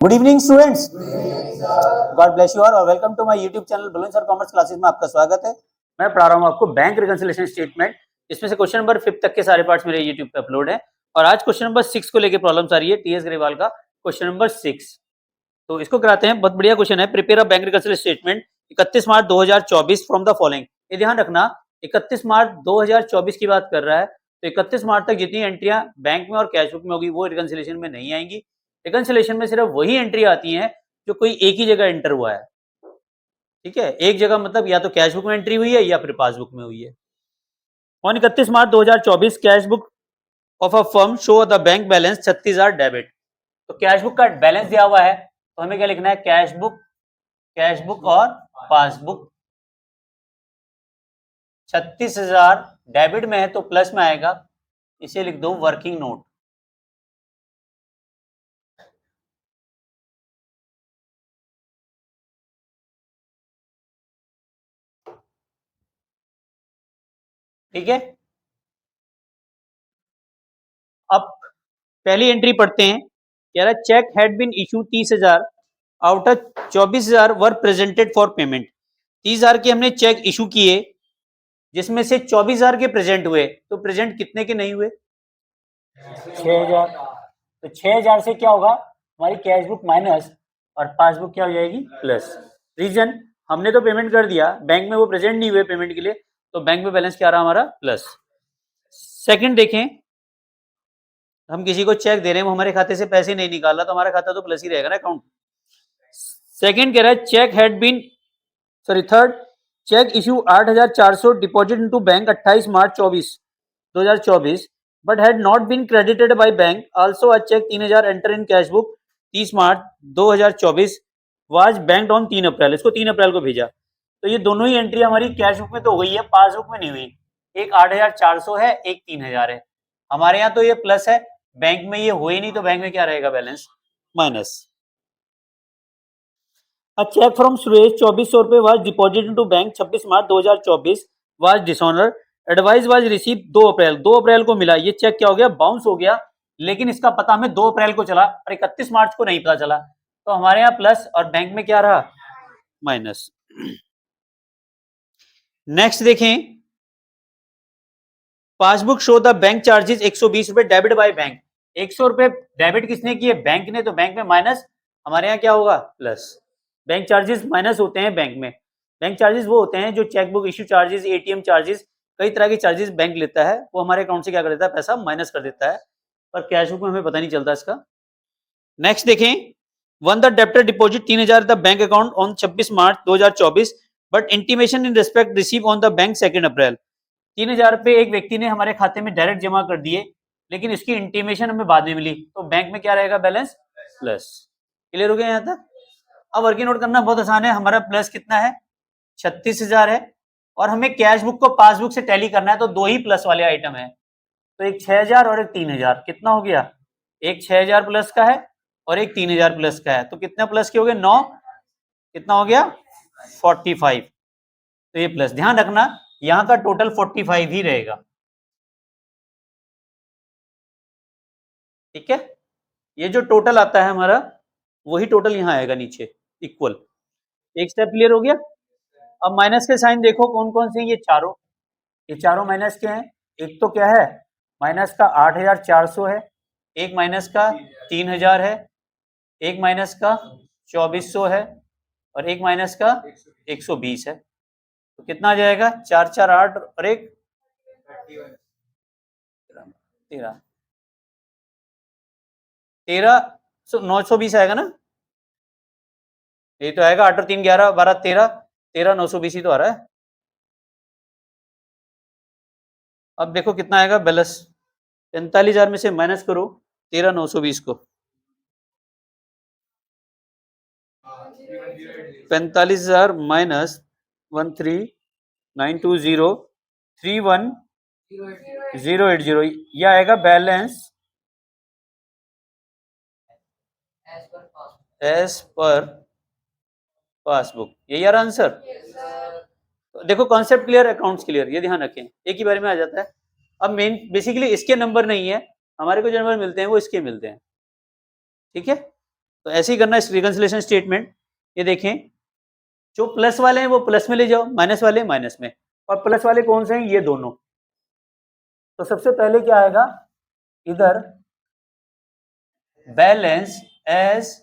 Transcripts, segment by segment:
Good evening students, God bless you all और welcome to my YouTube channel बलून sir commerce classes में आपका स्वागत है। मैं पढ़ा रहा हूँ आपको बैंक रिकंसिलिएशन स्टेटमेंट। इसमें से क्वेश्चन नंबर 5 तक के सारे पार्ट्स मेरे यूट्यूब पे अपलोड है और आज क्वेश्चन नंबर 6 को लेके प्रॉब्लम्स आ रही है टीएस ग्रेवाल का क्वेश्चन नंबर 6। तो इसको कराते हैं। बहुत बढ़िया क्वेश्चन है। Prepare a bank reconciliation statement 31 March 2024 from the following. ये ध्यान रखना 31 मार्च 2024 की बात कर रहा है, तो 31 मार्च तक जितनी एंट्रियां बैंक में और कैश बुक में होगी वो रिकंसिलिएशन में नहीं आएंगी। रिकंसिलिएशन में सिर्फ वही एंट्री आती है जो कोई एक ही जगह एंटर हुआ है। ठीक है, एक जगह मतलब या तो कैश बुक में एंट्री हुई है या फिर पासबुक में हुई है। On 31 March 2024 cash book of a firm show the bank balance 36,000 debit. तो कैश बुक का बैलेंस दिया हुआ है तो हमें क्या लिखना है, कैश बुक और पासबुक। 36,000 डेबिट में है तो प्लस में आएगा, इसे लिख दो वर्किंग नोट। ठीक है, अब पहली एंट्री पढ़ते हैं। कह रहा है cheque had been issue 30,000 out of 24,000 were presented for payment. 30,000 के हमने चेक इशू किए जिसमें से 24,000 के प्रेजेंट हुए, तो प्रेजेंट कितने के नहीं हुए? 6,000। तो 6,000 से क्या होगा, हमारी कैश बुक माइनस और पासबुक क्या हो जाएगी, प्लस। रीजन, हमने तो पेमेंट कर दिया, बैंक में वो प्रेजेंट नहीं हुए पेमेंट के लिए, तो बैंक में बैलेंस क्या रहा हमारा, प्लस। सेकंड देखें, हम किसी को चेक दे रहे हैं, वो हमारे खाते से पैसे नहीं निकाला तो हमारा खाता तो प्लस ही रहेगा ना, अकाउंट। सेकंड कह रहा है cheque had been third cheque issue 8,400 deposit into bank 28 March 2024 but had not been credited by bank. Also a cheque 3,000 enter in cash book 30 March 2024 was banked on 3 April. इसको 3 April को भेजा। तो ये दोनों ही एंट्री हमारी cash book में तो हो गई है, पासबुक में नहीं हुई। एक 8,400 है, एक 3,000 है। हमारे यहाँ तो ये प्लस है, बैंक में ये हो ही नहीं, तो बैंक में क्या रहेगा, balance minus. A check from Suresh 2400 रुपए was deposited into bank 26 March 2024 was dishonored. Advice was receive 2 अप्रैल। 2 अप्रैल को मिला, ये चेक क्या हो गया, बाउंस हो गया। लेकिन इसका पता हमें 2 अप्रैल को चला और 31 मार्च को नहीं पता चला, तो हमारे यहाँ प्लस और बैंक में क्या रहा, माइनस। नेक्स्ट देखें, passbook show the bank charges 120 रुपए डेबिट बाय बैंक। 100 रुपए डेबिट किसने किए, बैंक ने, तो बैंक में माइनस, हमारे यहाँ क्या होगा, प्लस। बैंक चार्जेस माइनस होते हैं बैंक में। बैंक चार्जेस वो होते हैं जो chequebook issue charges, ATM charges, कई तरह के चार्जेस बैंक लेता है, वो हमारे अकाउंट से क्या कर देता है, पैसा माइनस कर देता है, पर कैश बुक में हमें पता नहीं चलता इसका। नेक्स्ट देखें, one the debtor deposit 3,000 the bank account on 26 March 2024 but intimation in respect receive on the bank 2 अप्रैल। 3,000 रुपए एक व्यक्ति ने हमारे खाते में डायरेक्ट जमा कर दिए, लेकिन इसकी इंटीमेशन हमें बाद में मिली, तो बैंक में क्या रहेगा, बैलेंस प्लस। क्लियर हो गया यहाँ तक? अब वर्किंग नोट करना बहुत आसान है। हमारा प्लस कितना है, 36,000 है, और हमें कैश बुक को पासबुक से टैली करना है, तो दो ही प्लस वाले आइटम है, तो एक 6,000 और एक 3,000। कितना हो गया, एक 6,000 प्लस का है और एक 3,000 प्लस का है, तो कितना प्लस के हो गए, 9। कितना हो गया, 45। तो ये प्लस, ध्यान रखना यहां का टोटल 45 ही रहेगा। ठीक है, ये जो टोटल आता है हमारा, वही टोटल यहां आएगा नीचे, इक्वल। एक स्टेप क्लियर हो गया। अब माइनस के साइन देखो कौन कौन से, ये चारों माइनस के हैं। एक तो क्या है, माइनस का 8,400 है, एक माइनस का 3,000 है, एक माइनस का 2,400 है, और एक माइनस का 120 है। तो कितना आ जाएगा, 4 4 8 और एक 920 आएगा ना, ये तो आएगा 8 और 3 11 12 13 920 ही तो आ रहा है। अब देखो कितना आएगा बैलेंस, 45,000 में से माइनस करो 13,920 को, 45,000 माइनस 13,920,31,080, यह आएगा बैलेंस एज पर पासबुक। यही यार आंसर। देखो कॉन्सेप्ट क्लियर, अकाउंट्स क्लियर, ये ध्यान रखें, एक ही बारे में आ जाता है। अब मेन बेसिकली इसके नंबर नहीं है, हमारे को जो नंबर मिलते हैं वो इसके मिलते हैं। ठीक है, तो ऐसे ही करना है रिकंसिलिएशन स्टेटमेंट। ये देखें, जो प्लस वाले हैं वो प्लस में ले जाओ, माइनस वाले माइनस में, और प्लस वाले कौन से हैं, ये दोनों। तो सबसे पहले क्या आएगा इधर, balance as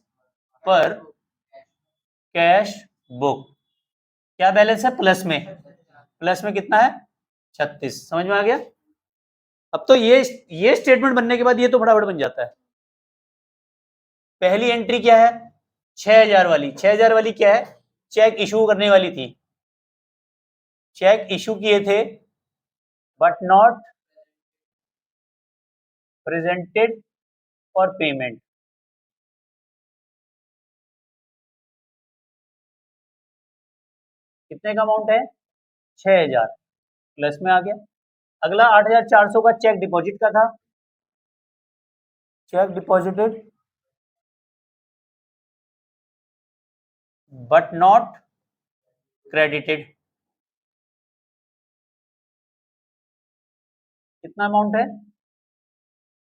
per cash book, क्या बैलेंस है, प्लस में, प्लस में कितना है 36, समझ में आ गया। अब तो ये स्टेटमेंट बनने के बाद ये तो फटाफट बन जाता है। पहली एंट्री क्या है 6000 वाली, 6000 वाली क्या है, चेक इशू करने वाली थी, चेक इशू किए थे but not presented for payment. कितने का अमाउंट है 6000, प्लस में आ गया। अगला 8400 का चेक डिपॉजिट का था, check deposited but not credited. कितना अमाउंट है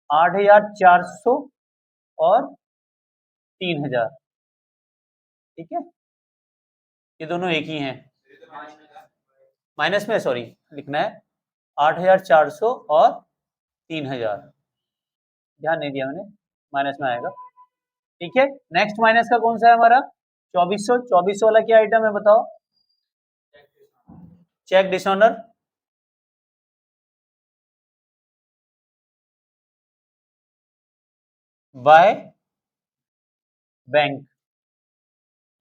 8400 और 3000, ठीक है, ये दोनों एक ही हैं, माइनस में सॉरी लिखना है 8400 और 3000, ध्यान नहीं दिया मैंने, माइनस में आएगा, ठीक है। नेक्स्ट माइनस का कौन सा है हमारा 2400, 2400 वाला क्या आइटम है बताओ, चेक डिसऑनर बाय बैंक,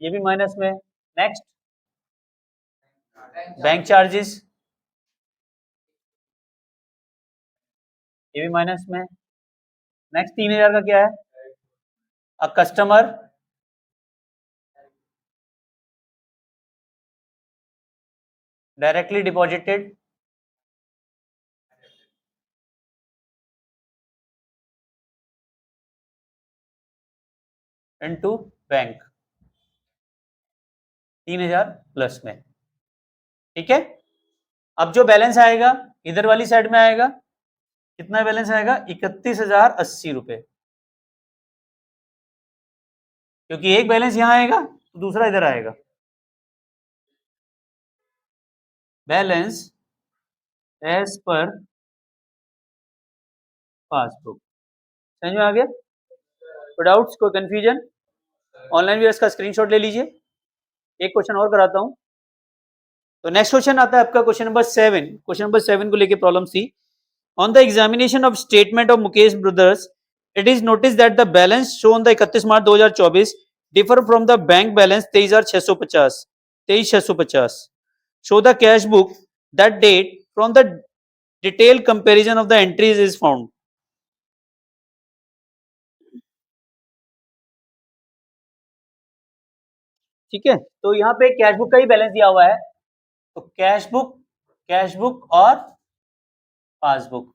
ये भी माइनस में। नेक्स्ट बैंक चार्जेस, ये भी माइनस में। नेक्स्ट 3000 का क्या है, a customer directly deposited into bank, 3000 plus में, ठीक है। अब जो बैलेंस आएगा इधर वाली साइड में आएगा, कितना बैलेंस आएगा 31,080 रुपए, क्योंकि एक बैलेंस यहां आएगा तो दूसरा इधर आएगा। बैलेंस एज पर पासबुक, समझ में आ गया। कोई डाउट्स, कोई कंफ्यूजन, ऑनलाइन भी इसका स्क्रीनशॉट ले लीजिए। एक क्वेश्चन और कराता हूं। तो नेक्स्ट क्वेश्चन आता है आपका क्वेश्चन नंबर 7। क्वेश्चन नंबर 7 को लेके problem C, on the examination of statement of Mukesh Brothers it is notice that the balance shown the 31 March 2024 differ from the bank balance 23,650 show the cash book that date from the detail comparison of the entries is found. ठीक है, तो यहाँ पे cash book का ही balance दिया हुआ है, तो कैश बुक और पासबुक,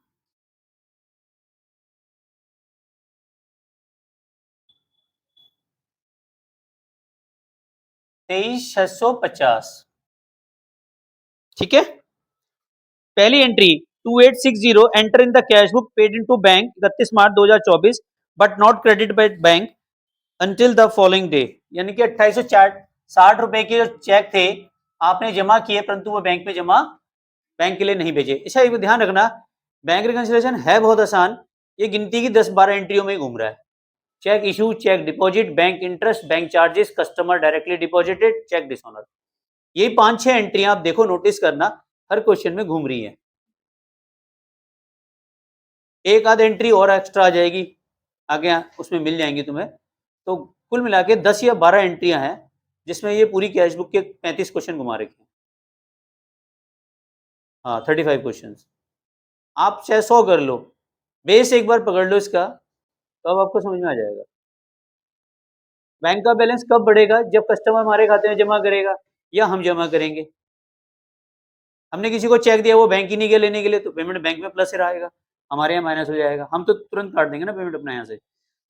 23,650, ठीक है। पहली entry 2860 enter in the cash book paid into bank 31 March 2024 but not credit by bank until the following day, यानी कि 2860 रुपए के जो चेक थे आपने जमा किए परंतु वो बैंक में जमा, बैंक के लिए नहीं भेजे। अच्छा ये ध्यान रखना, बैंक रिकंसिलिएशन है बहुत आसान, ये गिनती की 10-12 एंट्रियों में घूम रहा है। Cheque issue, cheque deposit, bank interest, bank charges, customer directly deposited, cheque dishonour, यही 5-6 एंट्रियां आप देखो, नोटिस करना हर क्वेश्चन में घूम रही है। एक आध एंट्री और एक्स्ट्रा आ जाएगी आगे, उसमें मिल जाएंगी तुम्हें। तो कुल मिला के 10 या 12 एंट्रियां हैं जिसमें ये पूरी कैश बुक के 35 क्वेश्चन घुमा रखे हैं। हाँ 35 क्वेश्चन, आप चाहे 100 कर लो, बेस एक बार पकड़ लो इसका तो अब आपको समझ में आ जाएगा। बैंक का बैलेंस कब बढ़ेगा, जब कस्टमर हमारे खाते में जमा करेगा या हम जमा करेंगे। हमने किसी को चेक दिया वो बैंक ही नहीं गया लेने के लिए, तो पेमेंट बैंक में प्लस ही रहेगा, हमारे यहाँ माइनस हो जाएगा, हम तो तुरंत काट देंगे ना पेमेंट अपने यहाँ से।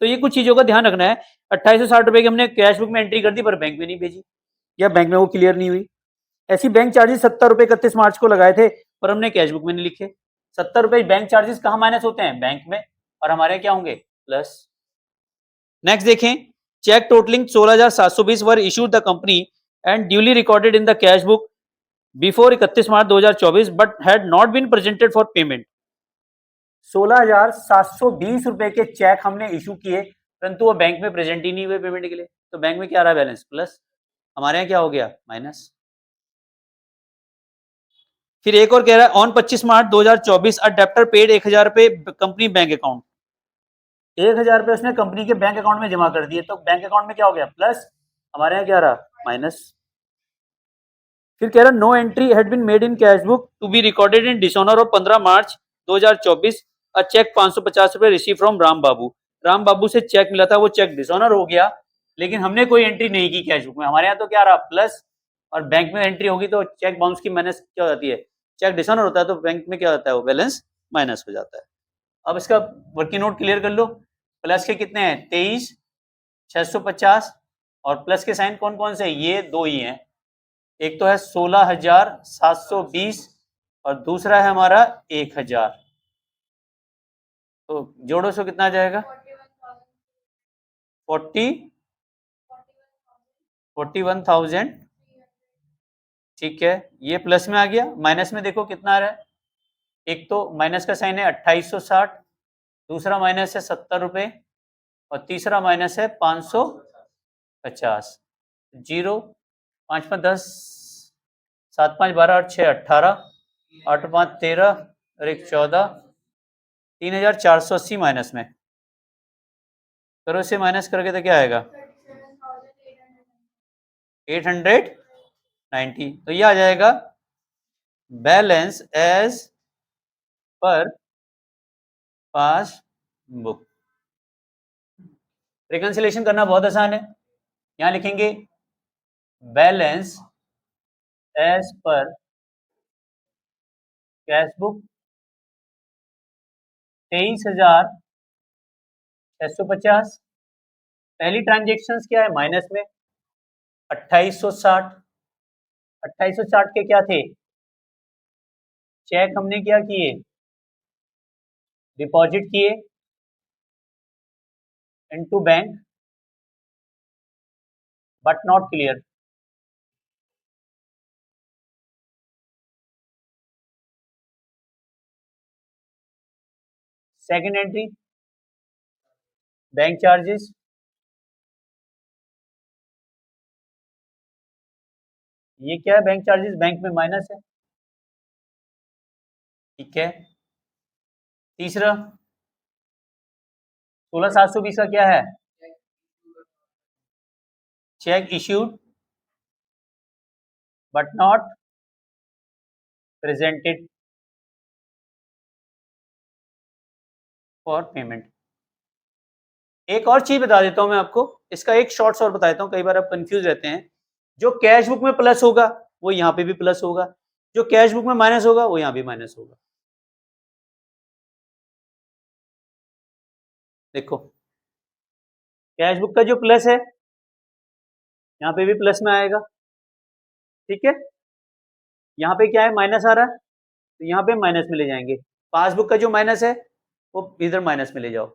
तो ये कुछ चीजों का ध्यान रखना है। 2860 रुपए की हमने कैश बुक में एंट्री कर दी पर बैंक में नहीं भेजी, या बैंक में वो क्लियर नहीं हुई। ऐसी बैंक चार्जेस 70 रुपए 31 मार्च को लगाए थे पर हमने कैश बुक में नहीं लिखे। 70 रुपए बैंक चार्जेस कहाँ माइनस होते हैं, बैंक में, और हमारे क्या होंगे प्लस। नेक्स्ट देखें, cheque totalling 16,720 were issued the company and duly recorded in the cash book before 31 March 2024 but had not been presented for payment. 16,720 रुपए के चेक हमने इशू किए, परंतु वो बैंक में प्रेजेंट ही नहीं हुए पेमेंट के लिए, तो बैंक में क्या रहा बैलेंस? प्लस। हमारे यहाँ क्या हो गया? माइनस। फिर एक और कह रहा है on 25 March 2024 a debtor paid 1,000 रुपए कंपनी बैंक अकाउंट। 1,000 रुपए उसने कंपनी के बैंक अकाउंट में जमा कर दिए, तो बैंक अकाउंट में क्या हो गया? प्लस। हमारे यहाँ क्या रहा? माइनस। फिर कह रहा no entry had been made in cash book to be recorded in dishonour of 15 March 2024 a cheque 550 रुपए रिसीव फ्रॉम राम बाबू। राम बाबू से चेक मिला था, वो चेक डिसऑनर हो गया, लेकिन हमने कोई एंट्री नहीं की कैश बुक में। हमारे यहाँ तो क्या रहा? प्लस। और बैंक में एंट्री होगी तो चेक बाउंस की माइनस क्या हो जाती है? चेक डिसऑनर होता है तो बैंक में क्या होता है? वो बैलेंस माइनस हो जाता है। अब इसका वर्किंग नोट क्लियर कर लो। प्लस के कितने हैं? 23,650 और प्लस के साइन कौन कौन से? ये दो ही हैं, एक तो है 16,720 और दूसरा है हमारा 1,000। तो जोड़ो सो कितना आ जाएगा? 41,000। ठीक है, ये प्लस में आ गया। माइनस में देखो कितना आ रहा है? एक तो माइनस का साइन है 2860, दूसरा माइनस है 70 रुपए और तीसरा माइनस है 550। जीरो, 5 5 10, 7 5 12 और 6 18, 8 5 13 और 1 14, 3,480 माइनस में करो। इसे माइनस करके तो क्या आएगा? 890। तो ये आ जाएगा balance as per passbook. Reconciliation करना बहुत आसान है। यहां लिखेंगे balance as per cash book 23,650। पहली ट्रांजेक्शन क्या है? माइनस में 2860। 2860 के क्या थे? चेक हमने क्या किए? डिपॉजिट किए into bank but not clear. Second entry bank charges, ये क्या है? बैंक चार्जेस, बैंक में माइनस है। ठीक है। तीसरा 16,720 का क्या है? Check issued but not presented for payment. एक और चीज बता देता हूं मैं आपको, इसका एक शॉर्ट्स और बता देता हूं, कई बार आप कंफ्यूज रहते हैं। जो कैश बुक में प्लस होगा वो यहां पे भी प्लस होगा, जो कैश बुक में माइनस होगा वो यहां भी माइनस होगा। देखो, कैश बुक का जो प्लस है यहां पे भी प्लस में आएगा। ठीक है, यहाँ पे क्या है? माइनस आ रहा है, तो यहाँ पे माइनस में ले जाएंगे। पासबुक का जो माइनस है वो इधर माइनस में ले जाओ।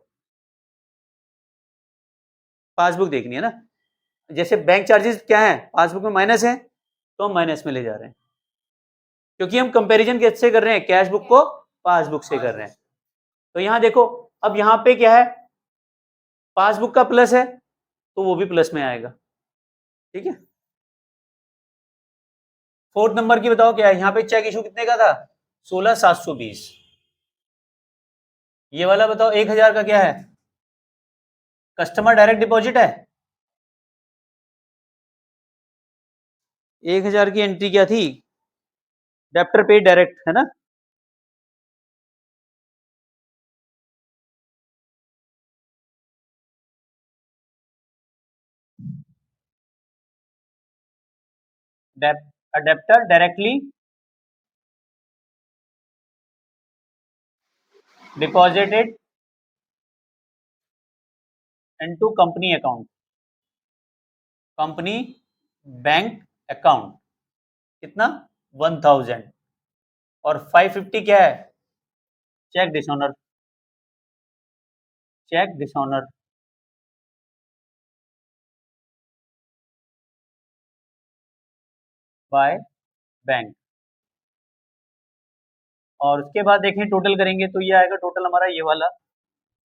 पासबुक देखनी है ना, जैसे बैंक चार्जेस क्या है? पासबुक में माइनस है तो हम माइनस में ले जा रहे हैं, क्योंकि हम कंपैरिजन कैसे कर रहे हैं? कैश बुक को पासबुक से कर रहे हैं। तो यहाँ देखो, अब यहाँ पे क्या है? पासबुक का प्लस है तो वो भी प्लस में आएगा। ठीक है, फोर्थ नंबर की बताओ क्या है? यहाँ पे चेक इशू कितने का था? 16,720। ये वाला बताओ 1,000 का क्या है? कस्टमर डायरेक्ट डिपॉजिट है। 1,000 की एंट्री क्या थी? डेप्टर पे डायरेक्ट, है ना? Debtor directly deposited into company account, company bank account. कितना? 1,000। और 550 क्या है? Cheque dishonour. Cheque dishonour by bank. और उसके बाद देखें टोटल करेंगे तो ये आएगा टोटल हमारा ये वाला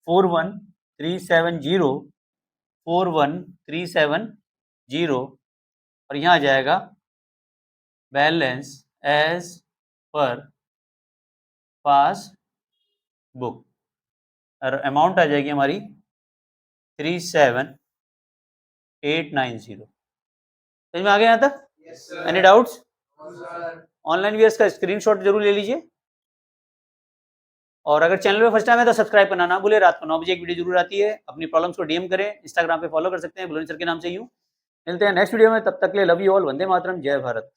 41370 और यहाँ आ जाएगा बैलेंस एज पर पास बुक और अमाउंट आ जाएगी हमारी 37890। समझ में आ गया यहाँ तक? Any doubts? ऑनलाइन व्यूअर्स का स्क्रीनशॉट जरूर ले लीजिए और अगर चैनल पे फर्स्ट टाइम है तो सब्सक्राइब करना ना भूले। रात को 9 बजे एक वीडियो जरूर आती है। अपनी प्रॉब्लम्स को डीएम करें, इंस्टाग्राम पे फॉलो कर सकते हैं बुलंद सर के नाम से यूं। मिलते हैं नेक्स्ट वीडियो में, तब तक के लिए love you all, Vande Mataram, जय भारत।